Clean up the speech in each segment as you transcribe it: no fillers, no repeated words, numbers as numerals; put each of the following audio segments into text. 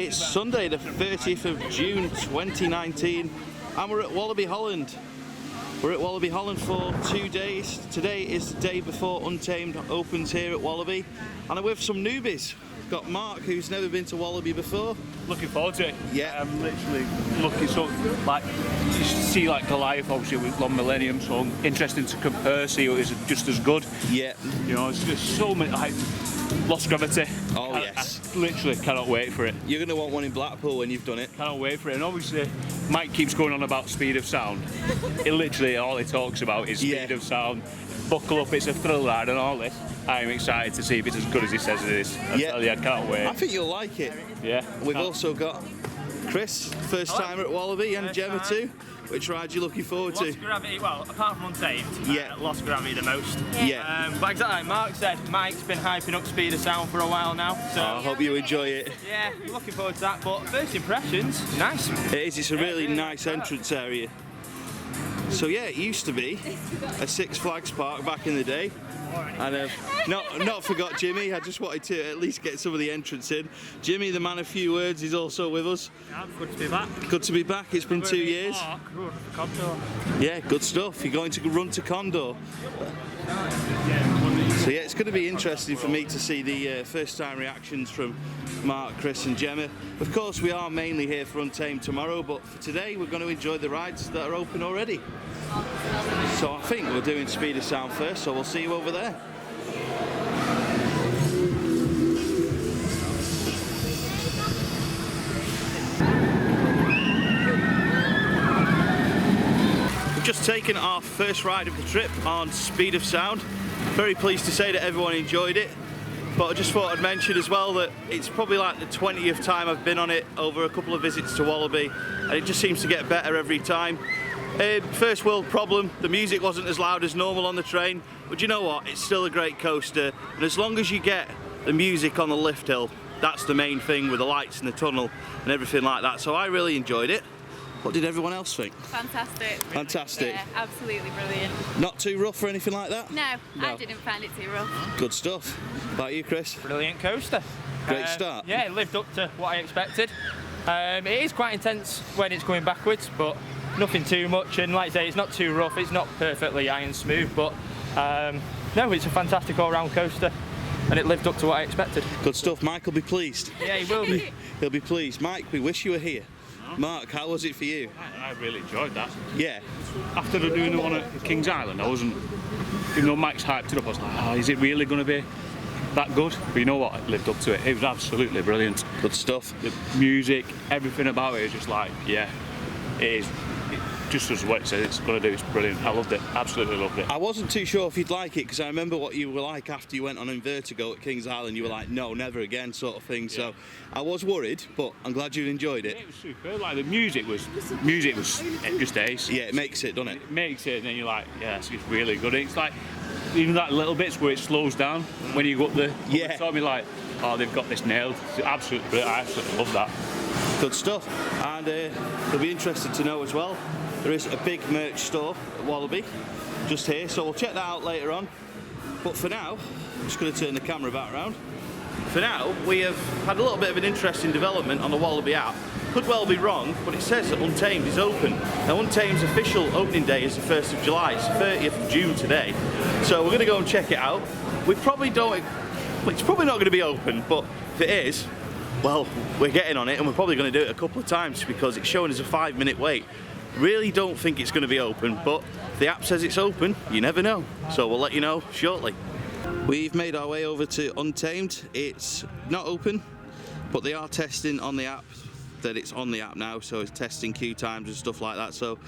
It's Sunday the 30th of June 2019 and we're at Walibi Holland. We're at Walibi Holland for 2 days. Today is the day before Untamed opens here at Walibi and I'm with some newbies. We've got Mark, who's never been to Walibi before. Looking forward to it. Yeah. I'm literally looking so like to see like Goliath obviously with Long Millennium, so interesting to compare, see what is just as good. Yeah. You know, it's just so many like Lost Gravity. Oh yes. I literally cannot wait for it. You're going to want one in Blackpool when you've done it. Cannot wait for it. And obviously Mike keeps going on about speed of sound. It literally all he talks about is speed of sound. Buckle up, it's a thrill ride and all this. I'm excited to see if it's as good as he says it is. I tell you, I can't wait. I think you'll like it. Yeah. We've also got Chris, first timer at Walibi, and Gemma too. Which ride are you looking forward to? Lost Gravity, well, apart from Untamed, Lost Gravity the most. Yeah. But exactly like Mark said, Mike's been hyping up speed of sound for a while now. So I hope you enjoy it. Yeah, looking forward to that. But first impressions, nice. It is, it's a really nice entrance area. So yeah, it used to be a Six Flags park back in the day. And not forgot Jimmy. I just wanted to at least get some of the entrance in. Jimmy, the man of few words, is also with us. Yeah, good to be back. Good to be back. It's been 2 years. Condor. Yeah, good stuff. You're going to run to Condor. So yeah, it's going to be interesting for me to see the first time reactions from Mark, Chris and Gemma. Of course we are mainly here for Untamed tomorrow, but for today we're going to enjoy the rides that are open already. So I think we're doing speed of sound first, so we'll see you over there. We've just taken our first ride of the trip on speed of sound. Very pleased to say that everyone enjoyed it, but I just thought I'd mention as well that it's probably like the 20th time I've been on it over a couple of visits to Walibi, and it just seems to get better every time. First world problem, the music wasn't as loud as normal on the train, but you know what, it's still a great coaster, and as long as you get the music on the lift hill, that's the main thing with the lights in the tunnel and everything like that, so I really enjoyed it. What did everyone else think? Fantastic. Fantastic. Yeah, absolutely brilliant. Not too rough or anything like that? No, I didn't find it too rough. Good stuff. How about you, Chris? Brilliant coaster. Great start. Yeah, it lived up to what I expected. It is quite intense when it's going backwards, but nothing too much, and like I say, it's not too rough, it's not perfectly iron smooth, but no, it's a fantastic all-round coaster and it lived up to what I expected. Good stuff. Mike will be pleased. Yeah, he will be. He'll be pleased. Mike, we wish you were here. Mark, how was it for you? I really enjoyed that. Yeah. After doing the one at Kings Island, I wasn't, even though Mike's hyped it up, I was like, oh, is it really going to be that good? But you know what, it lived up to it. It was absolutely brilliant. Good stuff. The music, everything about it is just like, yeah, it is. Just as what it says it's going to do, it's brilliant. I loved it, absolutely loved it. I wasn't too sure if you'd like it because I remember what you were like after you went on Vertigo at Kings Island. You were like, no, never again, sort of thing. Yeah. So I was worried, but I'm glad you enjoyed it. Yeah, it was super. Like the music was just ace. Yeah, it makes it, doesn't it? It makes it, and then you're like, yes, it's really good. It's like even that little bits where it slows down when you go up the top, you're like, oh, they've got this nailed. It's absolutely brilliant. I absolutely love that. Good stuff. And they'll be interested to know as well, there is a big merch store at Walibi just here, so we'll check that out later on. But for now, I'm just going to turn the camera back around. For now, we have had a little bit of an interesting development on the Walibi app. Could well be wrong, but it says that Untamed is open. Now Untamed's official opening day is the 1st of July, it's the 30th of June today. So we're going to go and check it out. We probably don't, it's probably not going to be open, but if it is, well, we're getting on it and we're probably going to do it a couple of times because it's showing us a 5-minute wait. Really don't think it's going to be open, but if the app says it's open, you never know. So we'll let you know shortly. We've made our way over to Untamed. It's not open, but they are testing on the app that it's on the app now, so it's testing queue times and stuff like that. So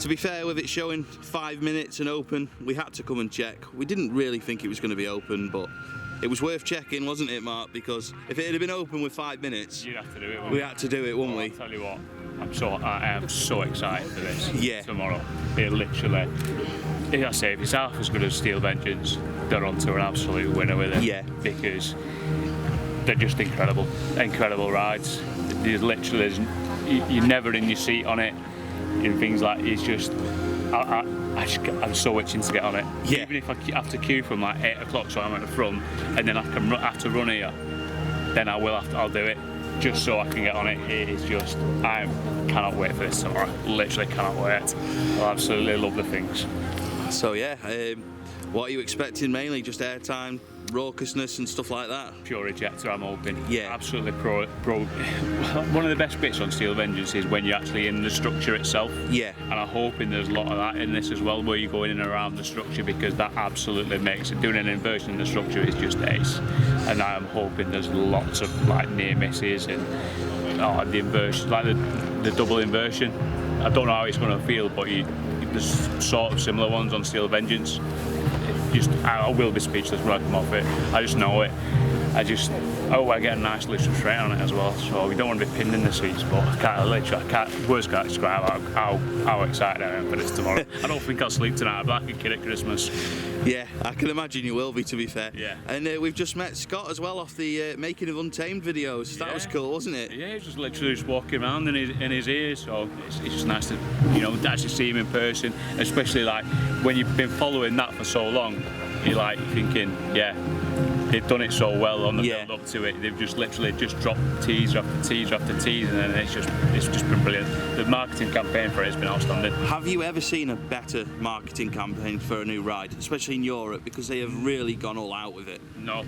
to be fair, with it showing 5 minutes and open, we had to come and check. We didn't really think it was going to be open, but it was worth checking, wasn't it, Mark? Because if it had been open with 5 minutes, you'd have to do it. We had to do it, wouldn't we? I'll tell you what, I am so excited for this. Yeah. Tomorrow, it literally, I say, if it's half as good as Steel Vengeance, they're on to an absolute winner with it. Yeah. Because they're just incredible rides. There's literally, you're never in your seat on it. And things like, it's just, I'm so itching to get on it. Yeah. Even if I have to queue from like 8 o'clock, so I'm at the front, and then I have to run here, then I'll do it. just so I can get on it. It is just, I cannot wait for this tomorrow. Literally cannot wait. I absolutely love the things. So yeah, what are you expecting mainly? Just airtime, raucousness and stuff like that? Pure ejector, I'm hoping. Yeah. Absolutely pro. One of the best bits on Steel Vengeance is when you're actually in the structure itself. Yeah. And I'm hoping there's a lot of that in this as well, where you're going in and around the structure, because that absolutely makes it. Doing an inversion in the structure is just ace. And I'm hoping there's lots of like near misses and the inversion, like the double inversion. I don't know how it's going to feel, but there's sort of similar ones on Steel Vengeance. I will be speechless when I come off it. I just know it. I hope I get a nice loosen straight on it as well. So we don't want to be pinned in the seats, but words can't describe how excited I am for this tomorrow. I don't think I'll sleep tonight. I'll be like a kid at Christmas. Yeah, I can imagine you will be, to be fair. Yeah. And we've just met Scott as well off the making of Untamed videos. That was cool, wasn't it? Yeah, he's just literally just walking around in his ears. So it's just nice to, actually see him in person. Especially like when you've been following that for so long, you're like thinking, yeah, they've done it so well on the build up to it. They've just literally just dropped teaser after teaser after teaser, and then it's just been brilliant. The marketing campaign for it has been outstanding. Have you ever seen a better marketing campaign for a new ride, especially in Europe, because they have really gone all out with it? No.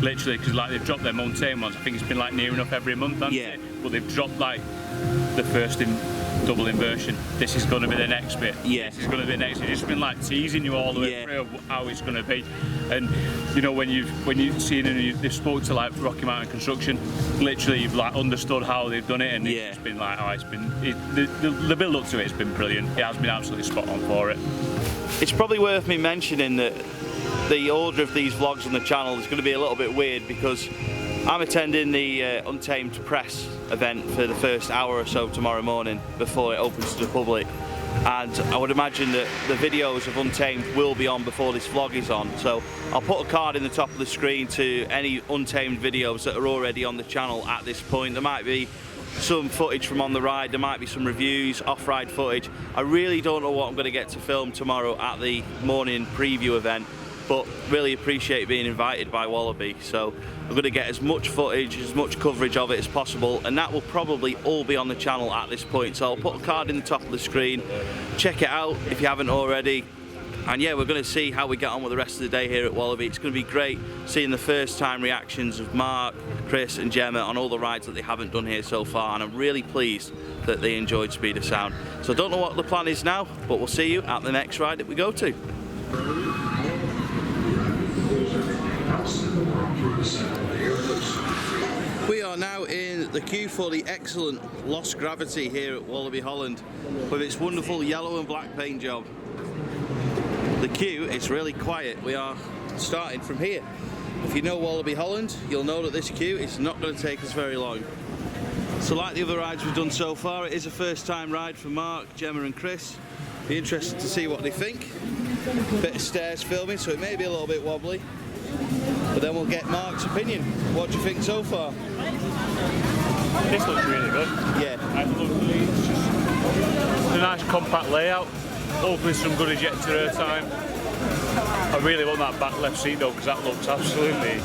Literally, because like they've dropped their Untamed ones. I think it's been like near enough every month, hasn't it? But they've dropped like the first double inversion. This is going to be the next bit. Yeah. This is going to be the next bit. It's been like teasing you all the way through how it's going to be. And when you've seen and they've spoke to like Rocky Mountain Construction, literally you've like understood how they've done it, and it's just been like, the build up to it has been brilliant. It has been absolutely spot on for it. It's probably worth me mentioning that the order of these vlogs on the channel is going to be a little bit weird, because I'm attending the Untamed press event for the first hour or so tomorrow morning before it opens to the public, and I would imagine that the videos of Untamed will be on before this vlog is on, so I'll put a card in the top of the screen to any Untamed videos that are already on the channel at this point. There might be some footage from on the ride, there might be some reviews, off-ride footage. I really don't know what I'm going to get to film tomorrow at the morning preview event, but really appreciate being invited by Walibi, so I'm going to get as much footage, as much coverage of it as possible, and that will probably all be on the channel at this point. So I'll put a card in the top of the screen, check it out if you haven't already, and yeah, we're going to see how we get on with the rest of the day here at Walibi. It's going to be great seeing the first time reactions of Mark, Chris and Gemma on all the rides that they haven't done here so far, and I'm really pleased that they enjoyed Speed of Sound. So I don't know what the plan is now, but we'll see you at the next ride that we go to. We are now in the queue for the excellent Lost Gravity here at Walibi Holland with its wonderful yellow and black paint job. The queue is really quiet. We are starting from here. If you know Walibi Holland, you'll know that this queue is not going to take us very long. So like the other rides we've done so far, it is a first time ride for Mark, Gemma and Chris. Be interested to see what they think. Bit of stairs filming, so it may be a little bit wobbly. But then we'll get Mark's opinion. What do you think so far? This looks really good. Yeah. Absolutely. It's a nice compact layout. Hopefully some good ejector airtime. I really want that back left seat though, because that looks absolutely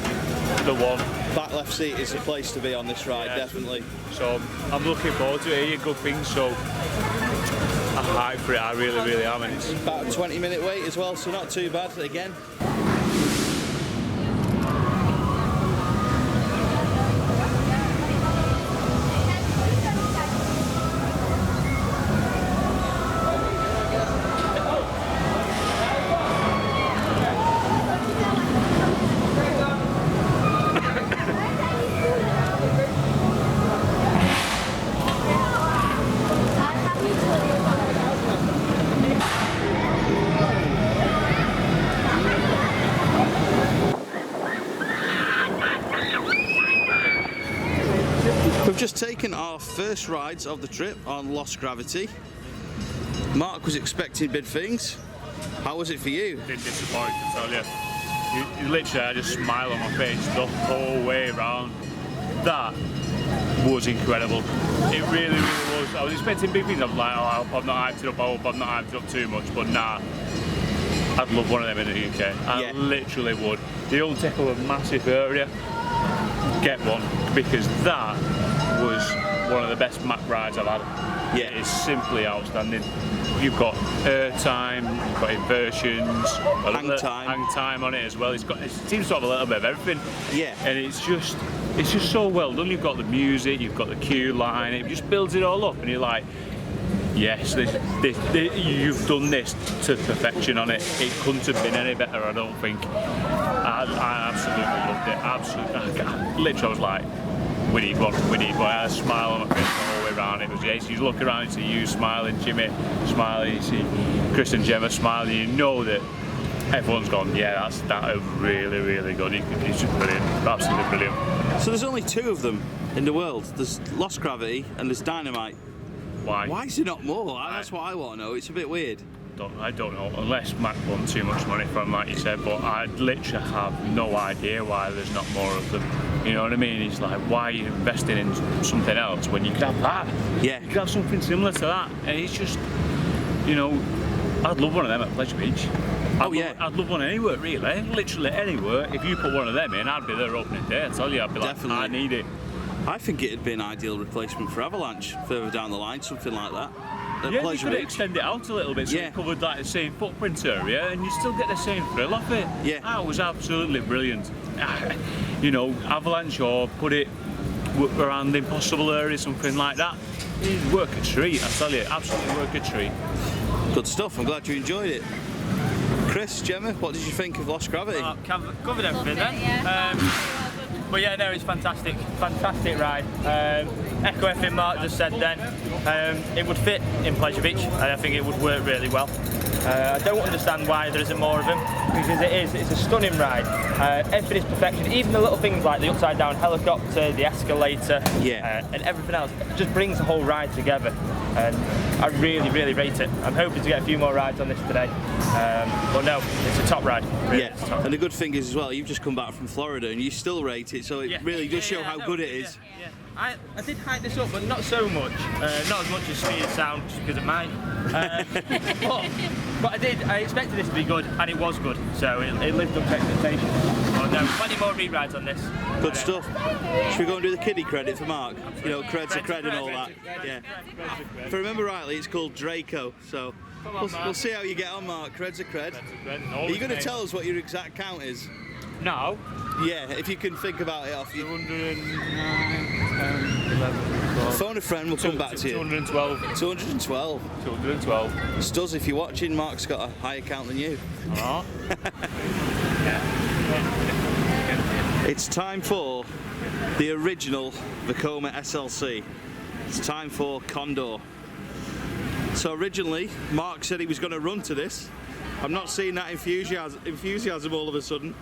the one. Back left seat is the place to be on this ride, definitely. So I'm looking forward to it. I hear good things, so I'm hyped for it. I really am. And it's about a 20-minute wait as well, so not too bad again. We've just taken our first rides of the trip on Lost Gravity. Mark was expecting big things. How was it for you? been disappointed, I tell you. Literally, I just smile on my face the whole way around. That was incredible. It really was. I was expecting big things. I'm like, oh, I hope I've not hyped it up. I hope I've not hyped it up too much. But nah, I'd love one of them in the UK. I literally would. They don't take up a massive area. Get one, because that was one of the best Mac rides I've had. Yeah. It's simply outstanding. You've got airtime, you've got inversions, hang time on it as well. It seems to have a little bit of everything. Yeah. And it's just so well done. You've got the music, you've got the cue line, it just builds it all up, and you're like, yes, you've done this to perfection on it. It couldn't have been any better, I don't think. I absolutely loved it. Literally, I was like, we need one. I had a smile on my face the whole way around. It was ace. You look around and see you smiling, Jimmy smiling, you see Chris and Gemma smiling. You know that everyone's gone, yeah, that is really, really good. It's just brilliant, absolutely brilliant. So there's only 2 of them in the world. There's Lost Gravity and there's Dynamite. Why? Why is there not more? That's what I want to know. It's a bit weird. I don't know, unless Mac won too much money from, like you said, but I literally have no idea why there's not more of them. You know what I mean? It's like, why are you investing in something else when you could have that? Yeah. You could have something similar to that. And it's just, you know, I'd love one of them at Pleasure Beach. I'd love one anywhere, really. Literally anywhere. If you put one of them in, I'd be there opening day. I tell you, I'd be Definitely. like, I need it. I think it'd be an ideal replacement for Avalanche further down the line, something like that. Yeah, you could extend it out a little bit so it covered like the same footprint area and you still get the same thrill off it. Yeah. That was absolutely brilliant. You know, Avalanche or put it around the impossible area, something like that. It'd work a treat, I tell you, absolutely work a treat. Good stuff, I'm glad you enjoyed it. Chris, Gemma, what did you think of Lost Gravity? Covered everything then. But yeah, no, it's fantastic ride. Echo everything Mark just said then. It would fit in Pleasure Beach, and I think it would work really well. I don't understand why there isn't more of them, because it's a stunning ride. Everything is perfection, even the little things like the upside down helicopter, the escalator, and everything else just brings the whole ride together. And I really, really rate it. I'm hoping to get a few more rides on this today. But no, it's a top ride. Really, yeah, and the good thing is as well, you've just come back from Florida and you still rate it, so it really does show how good it is. Yeah. I did hype this up, but not so much. Not as much as Speed of Sound, just because of mine. But I expected this to be good, and it was good. So it lived up to expectations. Oh no, plenty more re-rides on this. Good stuff. Should we go and do the kiddie credit for Mark? You know, creds are cred and all that. Yeah. If I remember rightly, it's called Draco. So we'll see how you get on, Mark. Creds are cred. Are you going to tell us what your exact count is? No. Yeah, if you can think about it off you. 209, 10, 11, 12. Phone a friend, we'll come back to you. 212. 212. 212. Stuz, if you're watching, Mark's got a higher count than you. Oh. It's time for the original Vekoma SLC. It's time for Condor. So originally, Mark said he was going to run to this. I'm not seeing that enthusiasm all of a sudden.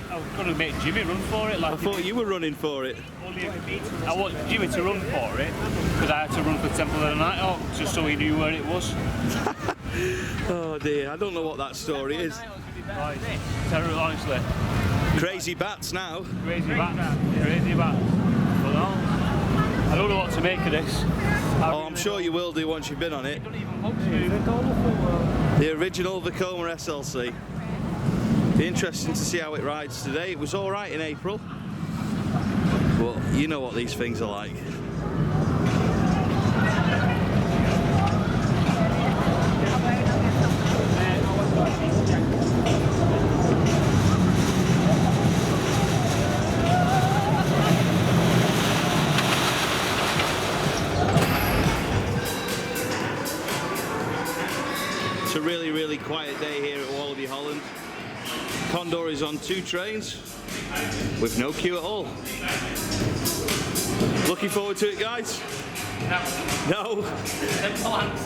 I was going to make Jimmy run for it. Like I thought you were running for it. I want Jimmy to run for it because I had to run for Temple of the Night Hawk just so he knew where it was. Oh dear, I don't know what that story is. Terrible, honestly. Crazy bats now. Crazy bats. Crazy bats. But no, I don't know what to make of this. I'm sure you will do once you've been on it. The original Vekoma SLC. Be interesting to see how it rides today. It was all right in April, but you know what these things are like. It's a really, really quiet day here at Walibi Holland. Condor is on 2 trains with no queue at all. Looking forward to it, guys? No?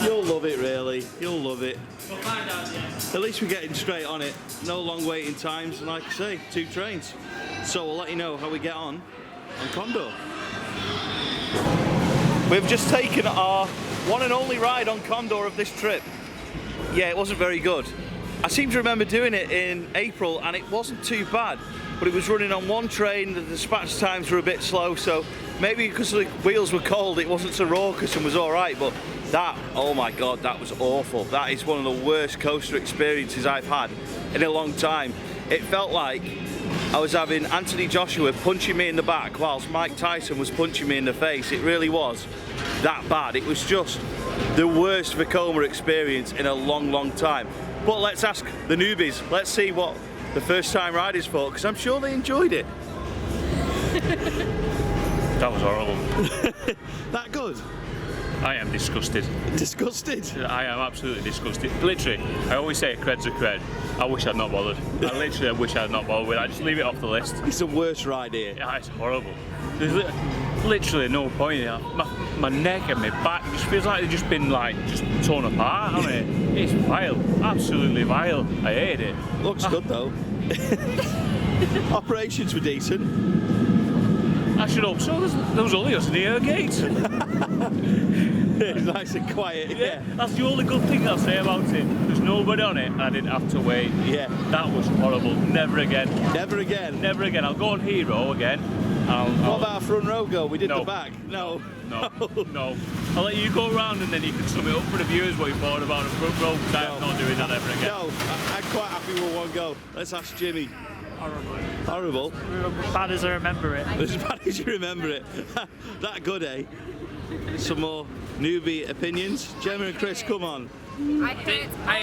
You'll love it, really. You'll love it. We'll find out, yeah. At least we're getting straight on it. No long waiting times, and like I say, 2 trains. So we'll let you know how we get on Condor. We've just taken our one and only ride on Condor of this trip. Yeah, it wasn't very good. I seem to remember doing it in April and it wasn't too bad, but it was running on 1 train, the dispatch times were a bit slow, so maybe because the wheels were cold it wasn't so raucous and was alright, but that, oh my god, that was awful. That is one of the worst coaster experiences I've had in a long time. It felt like I was having Anthony Joshua punching me in the back whilst Mike Tyson was punching me in the face. It really was that bad. It was just the worst Vekoma experience in a long, long time. But let's ask the newbies. Let's see what the first time riders thought, because I'm sure they enjoyed it. That was horrible. That good? I am disgusted. Disgusted? I am absolutely disgusted. Literally, I always say a cred's a cred. I wish I'd not bothered. I wish I'd not bothered with it. I just leave it off the list. It's the worst ride here. Yeah, it's horrible. There's literally no point in it. My neck and my back just feels like they've just been just torn apart. I mean, it's vile. Absolutely vile. I hate it. Looks good though. Operations were decent. I should hope so. There was only us in the air gate. It's nice and quiet. Yeah, that's the only good thing I'll say about it. There's nobody on it and I didn't have to wait. Yeah. That was horrible. Never again. Never again? Never again. I'll go on Hero again. What about front row go? We did No. the back. No. No. I'll let you go around and then you can sum it up for the viewers what you thought about the front row, because I'm not doing that ever again. No, I'm quite happy with one go. Let's ask Jimmy. Horrible. Horrible? Bad as I remember it. As bad as you remember it. That good, eh? Some more newbie opinions. Gemma and Chris, come on. I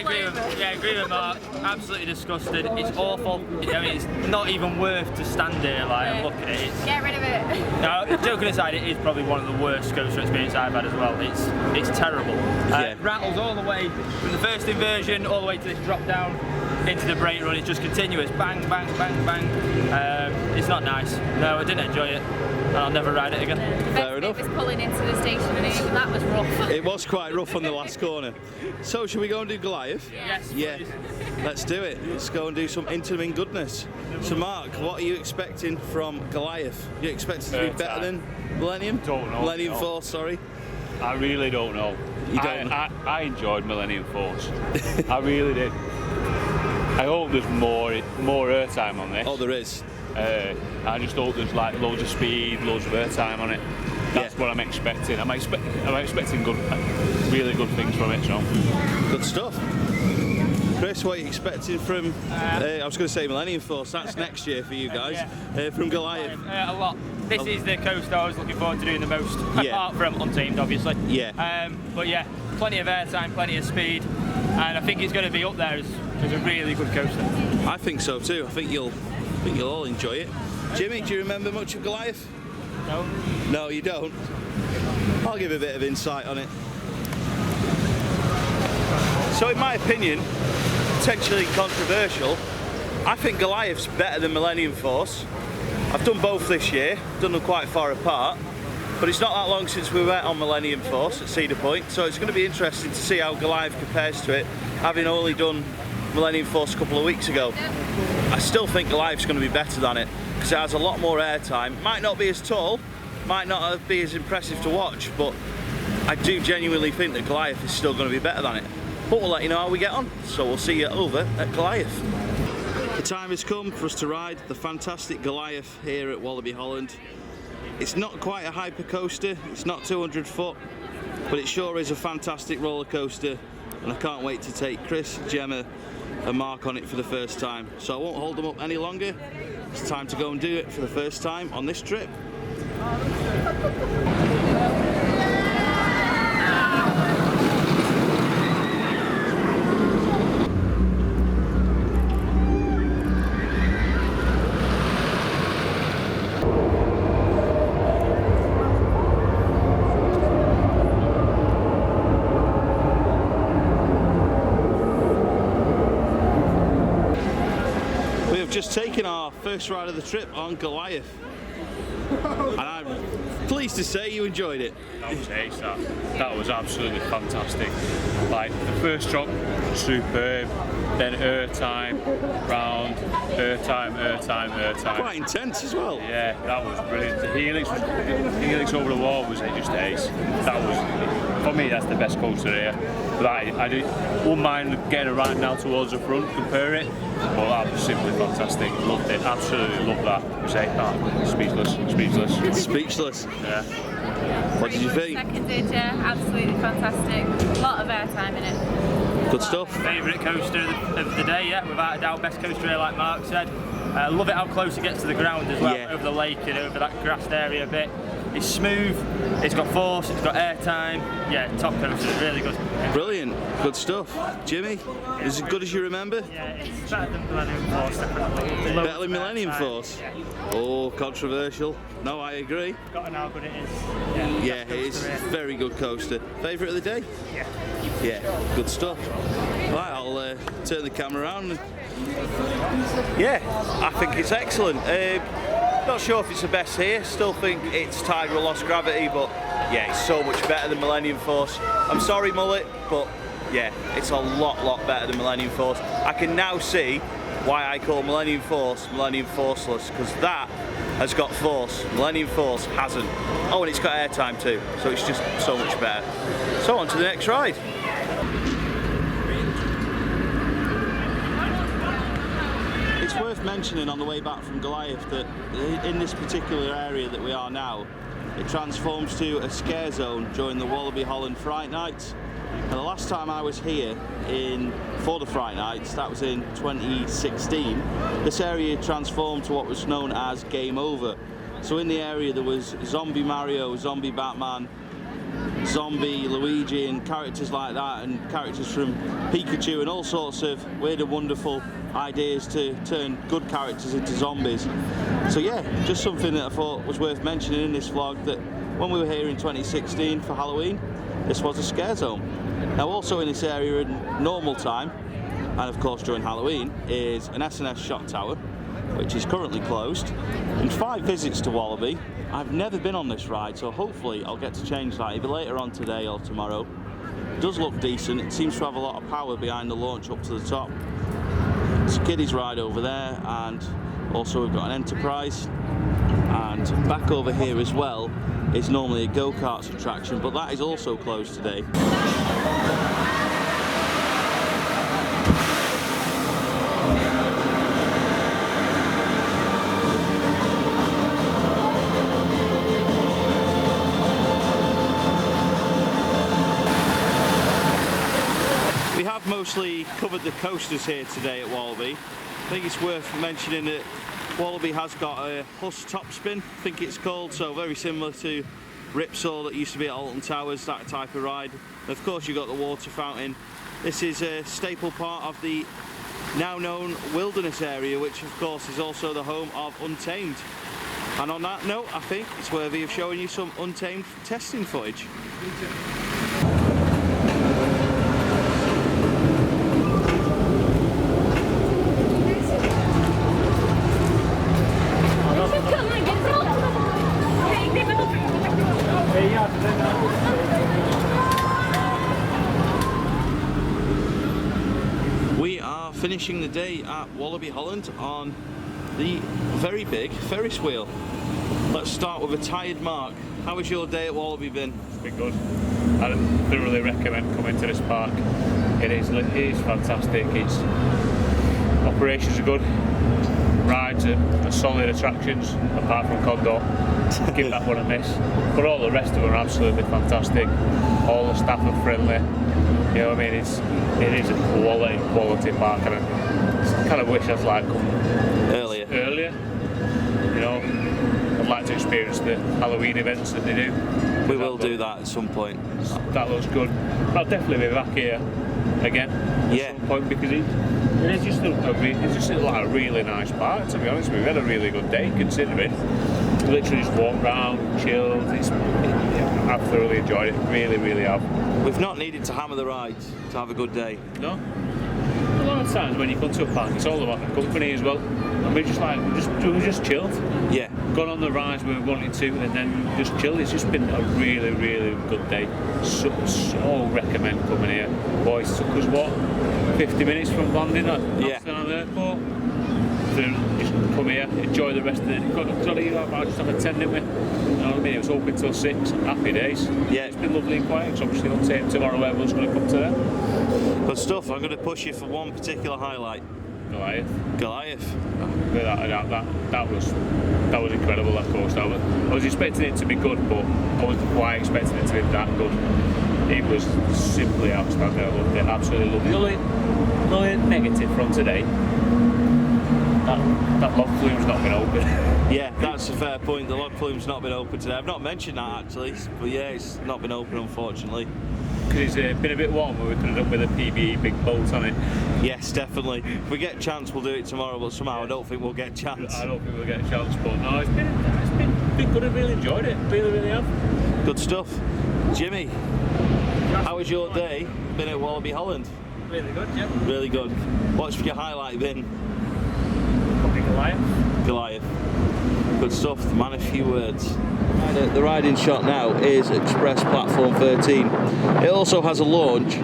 agree with Mark. Absolutely disgusted. It's awful. I mean, it's not even worth to stand here and look at it. Get rid of it. No, joking aside, it is probably one of the worst coaster experiences I've had as well. It's terrible. Rattles all the way from the first inversion all the way to this drop down into the brake run. It's just continuous, bang, bang, bang, bang. It's not nice. No, I didn't enjoy it, and I'll never ride it again. Fair enough. It was pulling into the station, and even that was rough. It was quite rough on the last corner. So, should we go and do Goliath? Yes. Yeah. Please. Let's do it. Let's go and do some interim goodness. So, Mark, what are you expecting from Goliath? You expect it to be better than Millennium? Don't know. Millennium No. Force, sorry. I really don't know. You don't know? I enjoyed Millennium Force. I really did. I hope there's more airtime on this. Oh, there is. I just hope there's loads of speed, loads of airtime on it. That's what I'm expecting. I'm expecting really good things from it. So. Good stuff. Chris, what are you expecting from, I was going to say Millennium Force, that's next year for you guys, from Goliath? A lot. This is the coaster I was looking forward to doing the most, apart from Untamed, obviously. Yeah. But yeah, plenty of airtime, plenty of speed, and I think it's going to be up there as a really good coaster. I think so too. I think you'll all enjoy it. Jimmy, do you remember much of Goliath? No. No, you don't? I'll give a bit of insight on it. So in my opinion, potentially controversial, I think Goliath's better than Millennium Force. I've done both this year, done them quite far apart, but it's not that long since we went on Millennium Force at Cedar Point, so it's going to be interesting to see how Goliath compares to it, having only done Millennium Force a couple of weeks ago. I still think Goliath's going to be better than it, because it has a lot more airtime. Might not be as tall, might not be as impressive to watch, but I do genuinely think that Goliath is still going to be better than it. But we'll let you know how we get on, so we'll see you over at Goliath. The time has come for us to ride the fantastic Goliath here at Walibi Holland. It's not quite a hyper coaster, it's not 200 foot, but it sure is a fantastic roller coaster, and I can't wait to take Chris, Gemma and Mark on it for the first time. So I won't hold them up any longer. It's time to go and do it for the first time on this trip. Just taken our first ride of the trip on Goliath, and I'm pleased to say you enjoyed it. That was absolutely fantastic. Like the first drop, superb, then airtime, round, airtime. Quite intense as well. Yeah, that was brilliant. The helix over the wall was just ace. That was, for me, that's the best coaster here. But I wouldn't mind getting it right now towards the front, compare it. Well, that was simply fantastic. Loved it. Absolutely loved that. Was speechless. Speechless. Yeah. What did you think? Seconded, yeah, absolutely fantastic. A lot of airtime in it. Good stuff. Favourite coaster of the day, yeah, without a doubt. Best coaster here, like Mark said. Love it how close it gets to the ground as well, Yeah. over the lake and over that grassed area a bit. It's smooth, it's got force, it's got airtime. Yeah, top coaster, really good. Brilliant, good stuff. Jimmy, is it good as you remember? Yeah, it's better than Millennium Force, definitely. Loads Better than of Millennium airtime. Force? Yeah. Oh, controversial. No, I agree. Forgotten how good it is. Yeah, it best is coaster a very good coaster. Favourite of the day? Yeah. Yeah, good stuff. Right, I'll turn the camera around. Yeah, I think it's excellent. Not sure if it's the best here, still think it's tied with Lost Gravity, but yeah, it's so much better than Millennium Force. I'm sorry, Mullet, but yeah, it's a lot better than Millennium Force. I can now see why I call Millennium Force Millennium Forceless, because that has got force, Millennium Force hasn't. Oh, and it's got airtime too, so it's just so much better. So on to the next ride. It's worth mentioning on the way back from Goliath that in this particular area that we are now, it transforms to a scare zone during the Walibi Holland Fright Nights. And the last time I was here for the Fright Nights, that was in 2016, this area transformed to what was known as Game Over. So in the area there was Zombie Mario, Zombie Batman, Zombie Luigi and characters like that, and characters from Pikachu and all sorts of weird and wonderful ideas to turn good characters into zombies. So yeah, just something that I thought was worth mentioning in this vlog, that when we were here in 2016 for Halloween, this was a scare zone. Now also in this area in normal time, and of course during Halloween, is an S&S shot tower, which is currently closed. In 5 visits to Walibi, I've never been on this ride, so hopefully I'll get to change that either later on today or tomorrow. It does look decent, it seems to have a lot of power behind the launch up to the top. It's a kiddies ride over there, and also we've got an Enterprise, and back over here as well is normally a go-karts attraction, but that is also closed today. We have mostly covered the coasters here today at Walibi. I think it's worth mentioning that Walibi has got a Huss Topspin, I think it's called, so very similar to Ripsaw that used to be at Alton Towers, that type of ride. And of course you've got the water fountain. This is a staple part of the now known wilderness area, which of course is also the home of Untamed. And on that note, I think it's worthy of showing you some Untamed testing footage. We are finishing the day at Walibi Holland on the very big Ferris wheel. Let's start with a tired Mark. How has your day at Walibi been? It's been good. I thoroughly recommend coming to this park. It is fantastic. Operations are good. Rides are solid attractions, apart from Condor. Give that one a miss. But all the rest of them are absolutely fantastic. All the staff are friendly. You know what I mean? It is a quality park, and I kind of wish I'd like come earlier. You know, I'd like to experience the Halloween events that they do. We will do that at some point. That looks good. I'll definitely be back here again at some point, because it's just like a really nice park, to be honest. We've had a really good day considering. We literally just walked around, chilled. I've thoroughly enjoyed it, really have. We've not needed to hammer the rides to have a good day. No? A lot of times when you come to a park, it's all about the company as well. And we just chilled. Yeah. Gone on the rides we wanted to, and then just chilled. It's just been a really good day. So recommend coming here. Boys, it took us 50 minutes from landing at Amsterdam Airport. So just come here, enjoy the rest of it. Got just have a 10, didn't we? You know what I mean? It was open till 6. Happy days. Yeah. It's been lovely and quiet. It's obviously Untamed tomorrow. Everyone's going to come to that. Good stuff. I'm going to push you for one particular highlight. Goliath. That was incredible, that course. I was expecting it to be good, but I wasn't quite expecting it to be that good. It was simply outstanding. I loved it, absolutely loved it. The only negative from today, that log flume's not been open. Yeah, that's a fair point. The log flume's not been open today. I've not mentioned that actually, but yeah, it's not been open unfortunately. Because it's been a bit warmer, we could have done with a PBE big bolt on it. Yes, definitely. If we get a chance, we'll do it tomorrow, but somehow I don't think we'll get a chance. I don't think we'll get a chance, but no, it's been good. I've really enjoyed it. Really have. Good stuff. Jimmy, how was your day? Been at Walibi Holland? Really good, yeah. Really good. What's your highlight been? Probably Goliath. Goliath. Good stuff. The man of few words. The riding shot now is Express Platform 13. It also has a launch.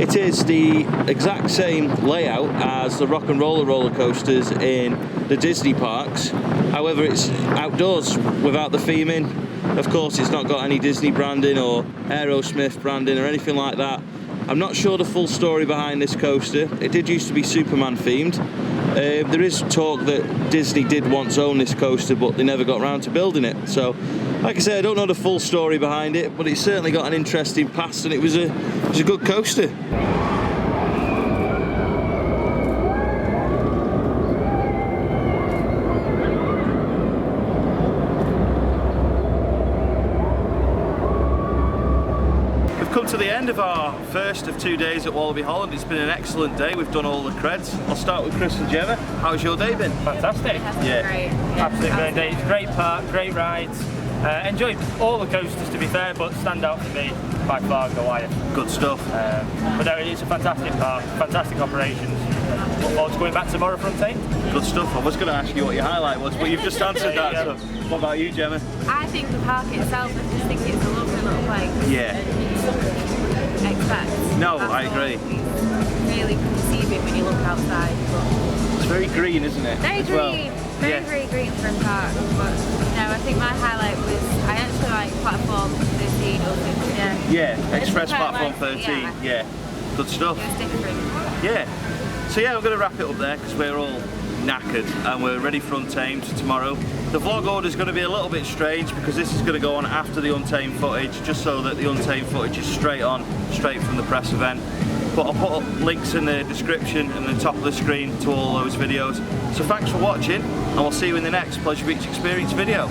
It is the exact same layout as the Rock and roller coasters in the Disney parks. However, it's outdoors without the theming. Of course, it's not got any Disney branding or Aerosmith branding or anything like that. I'm not sure the full story behind this coaster. It did used to be Superman themed. There is talk that Disney did once own this coaster, but they never got around to building it. So, like I say, I don't know the full story behind it, but it's certainly got an interesting past, and it was a good coaster. Come to the end of our first of 2 days at Walibi Holland. It's been an excellent day. We've done all the creds. I'll start with Chris and Gemma. How's your day been? Fantastic. Yeah. Great. Absolutely great day. Great park, great rides. Enjoyed all the coasters to be fair, but stand out for me by far Goliath. Good stuff. But no, it's a fantastic park, fantastic operations. Look forward to going back tomorrow for Untamed. Good stuff. I was going to ask you what your highlight was, but you've just answered that. So, what about you, Gemma? I think the park itself, I just think it's a lovely little place. Yeah. Expect. No, I agree. It's really deceiving when you look outside. But It's very green, isn't it? very as well? green. Yeah. Very green for a park. But no, I think my highlight was I actually like platform 13 or 15. Yeah. Yeah, Express quite Platform like it, 13. Yeah. Good stuff. It was different. Yeah. So yeah, I'm going to wrap it up there because we're all knackered and we're ready for Untamed tomorrow. The vlog order is going to be a little bit strange because this is going to go on after the Untamed footage, just so that the Untamed footage is straight from the press event. But I'll put up links in the description and the top of the screen to all those videos. So thanks for watching, and we'll see you in the next Pleasure Beach Experience video.